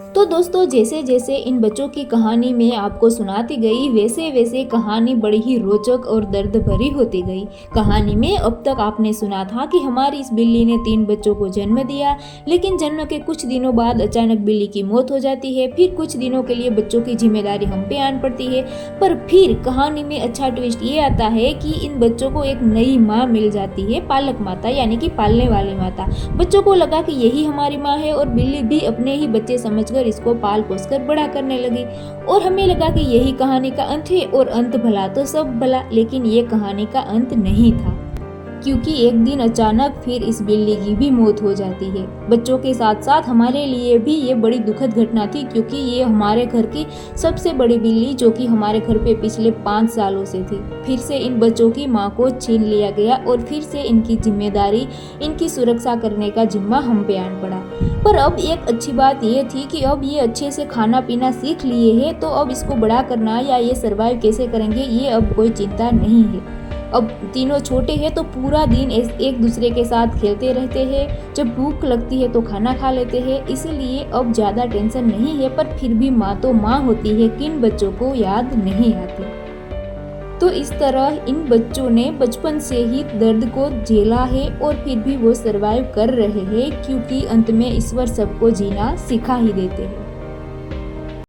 तो दोस्तों जैसे जैसे इन बच्चों की कहानी मैं आपको सुनाती गई वैसे वैसे कहानी बड़ी ही रोचक और दर्द भरी होती गई। कहानी में अब तक आपने सुना था कि हमारी इस बिल्ली ने 3 बच्चों को जन्म दिया, लेकिन जन्म के कुछ दिनों बाद अचानक बिल्ली की मौत हो जाती है। फिर कुछ दिनों के लिए बच्चों की जिम्मेदारी हम पे आन पड़ती है। पर फिर कहानी में अच्छा ट्विस्ट ये आता है कि इन बच्चों को एक नई माँ मिल जाती है, पालक माता यानी कि पालने वाली माता। बच्चों को लगा कि यही हमारी माँ है और बिल्ली भी अपने ही बच्चे समझकर इसको पाल पोस कर बड़ा करने लगी। और हमें लगा कि यही कहानी का अंत है और अंत भला तो सब भला, लेकिन ये कहानी का अंत नहीं था, क्योंकि एक दिन अचानक फिर इस बिल्ली की भी मौत हो जाती है। बच्चों के साथ साथ हमारे लिए भी ये बड़ी दुखद घटना थी, क्योंकि ये हमारे घर की सबसे बड़ी बिल्ली जो कि हमारे घर पे पिछले 5 सालों से थी, फिर से इन बच्चों की माँ को छीन लिया गया और फिर से इनकी जिम्मेदारी, इनकी सुरक्षा करने का जिम्मा हम पे आन पड़ा। पर अब एक अच्छी बात ये थी कि अब ये अच्छे से खाना पीना सीख लिए हैं, तो अब इसको बड़ा करना या ये सर्वाइव कैसे करेंगे ये अब कोई चिंता नहीं है। अब तीनों छोटे हैं तो पूरा दिन एक दूसरे के साथ खेलते रहते हैं, जब भूख लगती है तो खाना खा लेते हैं, इसीलिए अब ज़्यादा टेंशन नहीं है। पर फिर भी माँ तो माँ होती है, किन बच्चों को याद नहीं आती। तो इस तरह इन बच्चों ने बचपन से ही दर्द को झेला है और फिर भी वो सरवाइव कर रहे हैं, क्योंकि अंत में ईश्वर सबको जीना सिखा ही देते हैं।